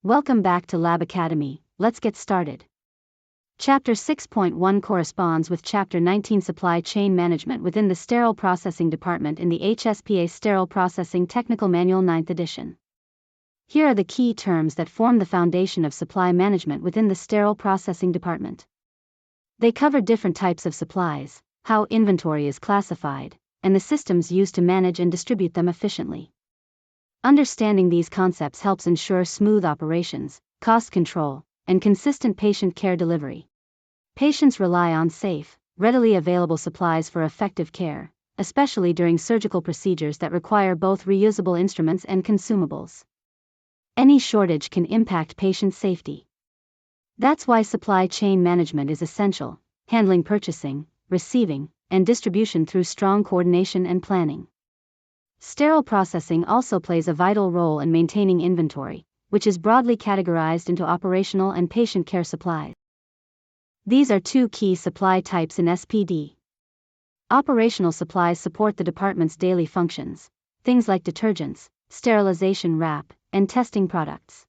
Welcome back to Lab Academy. Let's get started. Chapter 6.1 corresponds with Chapter 19 Supply Chain Management within the Sterile Processing Department in the HSPA Sterile Processing Technical Manual 9th edition. Here are the key terms that form the foundation of supply management within the Sterile Processing Department. They cover different types of supplies, how inventory is classified, and the systems used to manage and distribute them efficiently. Understanding these concepts helps ensure smooth operations, cost control, and consistent patient care delivery. Patients rely on safe, readily available supplies for effective care, especially during surgical procedures that require both reusable instruments and consumables. Any shortage can impact patient safety. That's why supply chain management is essential, handling purchasing, receiving, and distribution through strong coordination and planning. Sterile processing also plays a vital role in maintaining inventory, which is broadly categorized into operational and patient care supplies. These are two key supply types in SPD. Operational supplies support the department's daily functions, things like detergents, sterilization wrap, and testing products.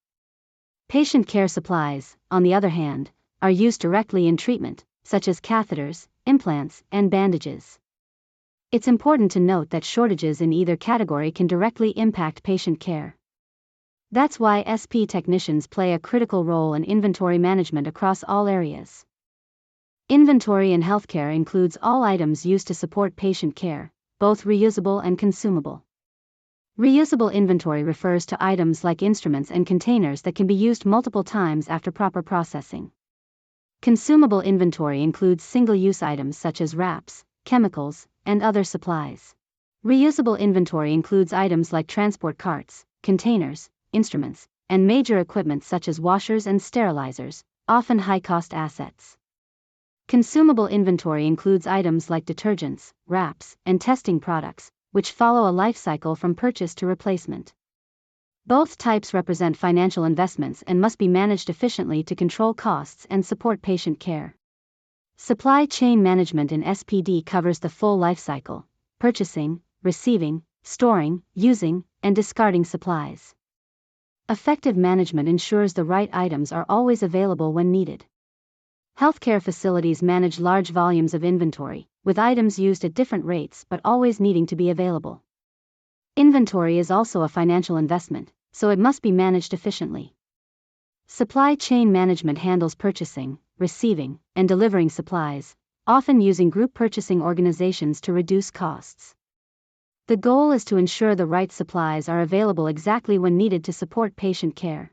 Patient care supplies, on the other hand, are used directly in treatment, such as catheters, implants, and bandages. It's important to note that shortages in either category can directly impact patient care. That's why SP technicians play a critical role in inventory management across all areas. Inventory in healthcare includes all items used to support patient care, both reusable and consumable. Reusable inventory refers to items like instruments and containers that can be used multiple times after proper processing. Consumable inventory includes single-use items such as wraps, chemicals, and other supplies. Reusable inventory includes items like transport carts, containers, instruments, and major equipment such as washers and sterilizers, often high-cost assets. Consumable inventory includes items like detergents, wraps, and testing products, which follow a life cycle from purchase to replacement. Both types represent financial investments and must be managed efficiently to control costs and support patient care. Supply chain management in SPD covers the full life cycle: purchasing, receiving, storing, using, and discarding supplies. Effective management ensures the right items are always available when needed. Healthcare facilities manage large volumes of inventory, with items used at different rates but always needing to be available. Inventory is also a financial investment, so it must be managed efficiently. Supply chain management handles purchasing, receiving, and delivering supplies, often using group purchasing organizations to reduce costs. The goal is to ensure the right supplies are available exactly when needed to support patient care.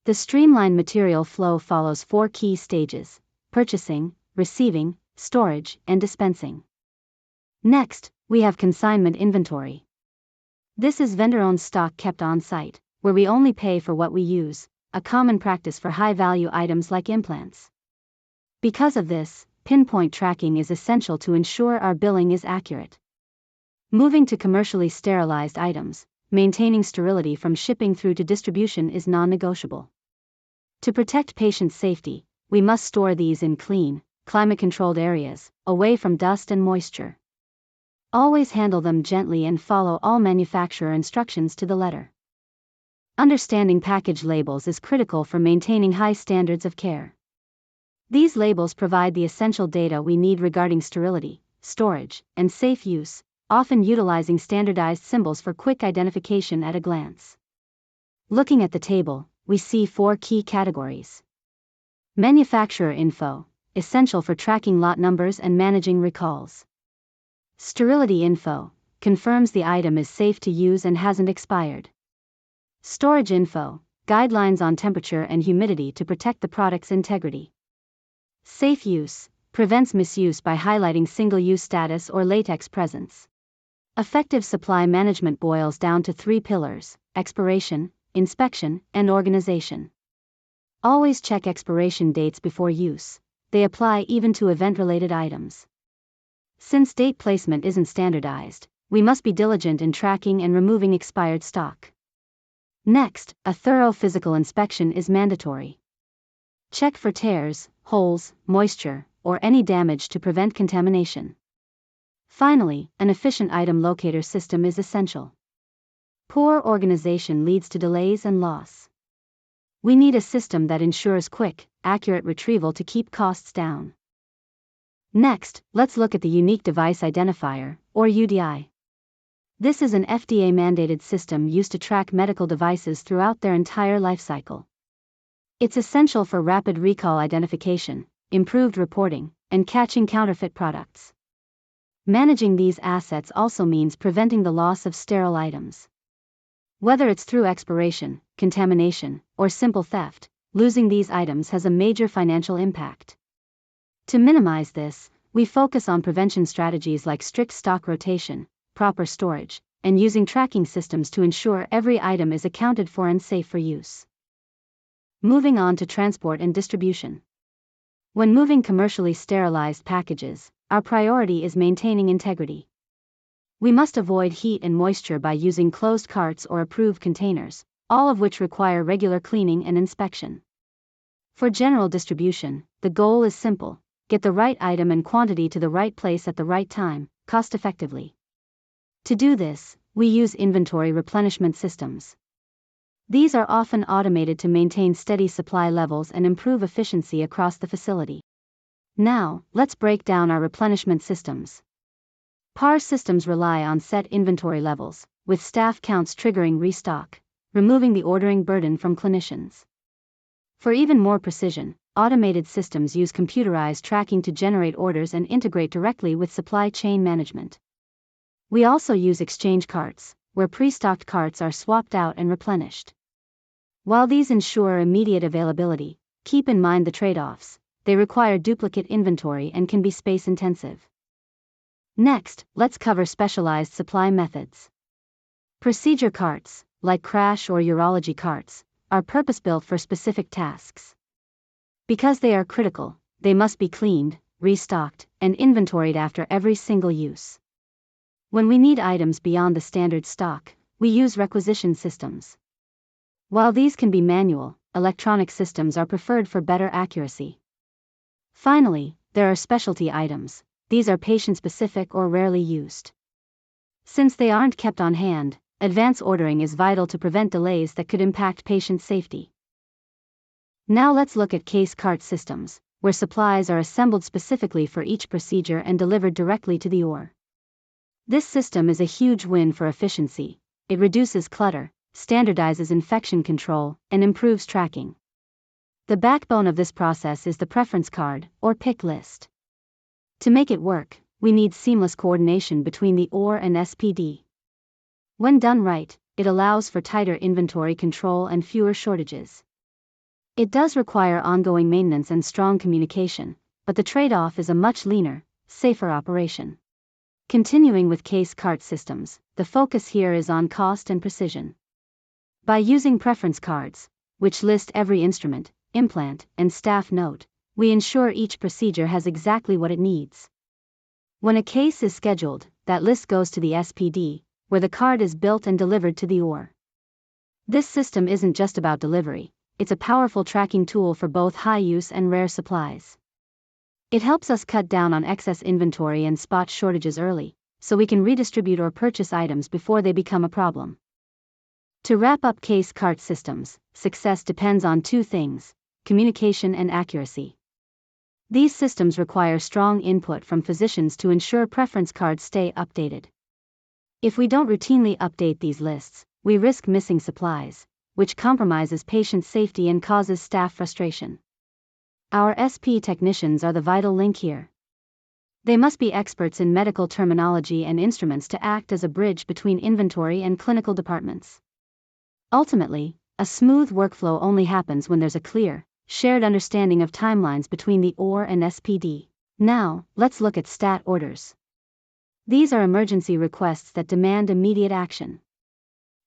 The streamlined material flow follows 4 key stages: purchasing, receiving, storage, and dispensing. Next, we have consignment inventory. This is vendor-owned stock kept on site, where we only pay for what we use, a common practice for high-value items like implants. Because of this, pinpoint tracking is essential to ensure our billing is accurate. Moving to commercially sterilized items, maintaining sterility from shipping through to distribution is non-negotiable. To protect patient safety, we must store these in clean, climate-controlled areas, away from dust and moisture. Always handle them gently and follow all manufacturer instructions to the letter. Understanding package labels is critical for maintaining high standards of care. These labels provide the essential data we need regarding sterility, storage, and safe use, often utilizing standardized symbols for quick identification at a glance. Looking at the table, we see 4 key categories. Manufacturer info, essential for tracking lot numbers and managing recalls. Sterility info, confirms the item is safe to use and hasn't expired. Storage info, guidelines on temperature and humidity to protect the product's integrity. Safe use, prevents misuse by highlighting single-use status or latex presence. Effective supply management boils down to 3 pillars: expiration, inspection, and organization. Always check expiration dates before use. They apply even to event-related items. Since date placement isn't standardized, we must be diligent in tracking and removing expired stock. Next, a thorough physical inspection is mandatory. Check for tears, holes, moisture, or any damage to prevent contamination. Finally, an efficient item locator system is essential. Poor organization leads to delays and loss. We need a system that ensures quick, accurate retrieval to keep costs down. Next, let's look at the Unique Device Identifier, or UDI. This is an FDA-mandated system used to track medical devices throughout their entire lifecycle. It's essential for rapid recall identification, improved reporting, and catching counterfeit products. Managing these assets also means preventing the loss of sterile items. Whether it's through expiration, contamination, or simple theft, losing these items has a major financial impact. To minimize this, we focus on prevention strategies like strict stock rotation, proper storage, and using tracking systems to ensure every item is accounted for and safe for use. Moving on to transport and distribution. When moving commercially sterilized packages, our priority is maintaining integrity. We must avoid heat and moisture by using closed carts or approved containers, all of which require regular cleaning and inspection. For general distribution, the goal is simple: get the right item and quantity to the right place at the right time, cost-effectively. To do this, we use inventory replenishment systems. These are often automated to maintain steady supply levels and improve efficiency across the facility. Now, let's break down our replenishment systems. PAR systems rely on set inventory levels, with staff counts triggering restock, removing the ordering burden from clinicians. For even more precision, automated systems use computerized tracking to generate orders and integrate directly with supply chain management. We also use exchange carts, where pre-stocked carts are swapped out and replenished. While these ensure immediate availability, keep in mind the trade-offs: they require duplicate inventory and can be space-intensive. Next, let's cover specialized supply methods. Procedure carts, like crash or urology carts, are purpose-built for specific tasks. Because they are critical, they must be cleaned, restocked, and inventoried after every single use. When we need items beyond the standard stock, we use requisition systems. While these can be manual, electronic systems are preferred for better accuracy. Finally, there are specialty items. These are patient-specific or rarely used. Since they aren't kept on hand, advance ordering is vital to prevent delays that could impact patient safety. Now let's look at case cart systems, where supplies are assembled specifically for each procedure and delivered directly to the OR. This system is a huge win for efficiency. It reduces clutter, standardizes infection control, and improves tracking. The backbone of this process is the preference card, or pick list. To make it work, we need seamless coordination between the OR and SPD. When done right, it allows for tighter inventory control and fewer shortages. It does require ongoing maintenance and strong communication, but the trade-off is a much leaner, safer operation. Continuing with case cart systems, the focus here is on cost and precision. By using preference cards, which list every instrument, implant, and staff note, we ensure each procedure has exactly what it needs. When a case is scheduled, that list goes to the SPD, where the card is built and delivered to the OR. This system isn't just about delivery, it's a powerful tracking tool for both high-use and rare supplies. It helps us cut down on excess inventory and spot shortages early, so we can redistribute or purchase items before they become a problem. To wrap up case cart systems, success depends on two things: communication and accuracy. These systems require strong input from physicians to ensure preference cards stay updated. If we don't routinely update these lists, we risk missing supplies, which compromises patient safety and causes staff frustration. Our SP technicians are the vital link here. They must be experts in medical terminology and instruments to act as a bridge between inventory and clinical departments. Ultimately, a smooth workflow only happens when there's a clear, shared understanding of timelines between the OR and SPD. Now, let's look at stat orders. These are emergency requests that demand immediate action.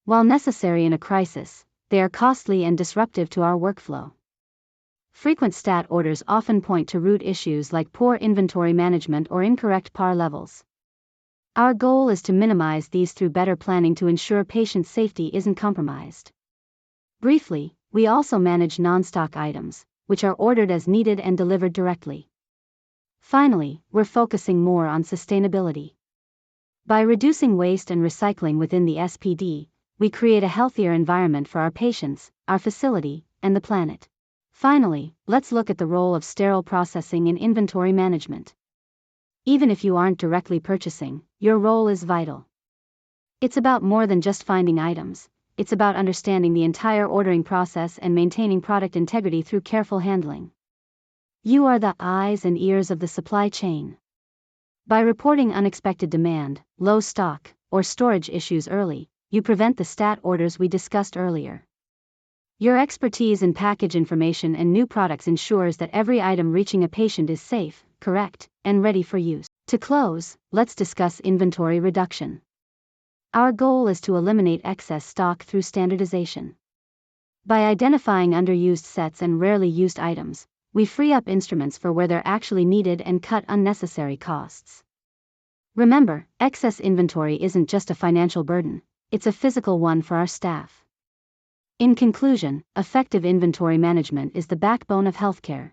While necessary in a crisis, they are costly and disruptive to our workflow. Frequent stat orders often point to root issues like poor inventory management or incorrect PAR levels. Our goal is to minimize these through better planning to ensure patient safety isn't compromised. Briefly, we also manage non-stock items, which are ordered as needed and delivered directly. Finally, we're focusing more on sustainability. By reducing waste and recycling within the SPD, we create a healthier environment for our patients, our facility, and the planet. Finally, let's look at the role of sterile processing in inventory management. Even if you aren't directly purchasing, your role is vital. It's about more than just finding items, it's about understanding the entire ordering process and maintaining product integrity through careful handling. You are the eyes and ears of the supply chain. By reporting unexpected demand, low stock, or storage issues early, you prevent the stat orders we discussed earlier. Your expertise in package information and new products ensures that every item reaching a patient is safe, correct, and ready for use. To close, let's discuss inventory reduction. Our goal is to eliminate excess stock through standardization. By identifying underused sets and rarely used items, we free up instruments for where they're actually needed and cut unnecessary costs. Remember, excess inventory isn't just a financial burden, it's a physical one for our staff. In conclusion, effective inventory management is the backbone of healthcare.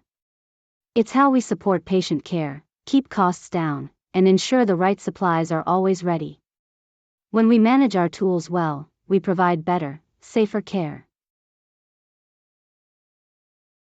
It's how we support patient care, keep costs down, and ensure the right supplies are always ready. When we manage our tools well, we provide better, safer care.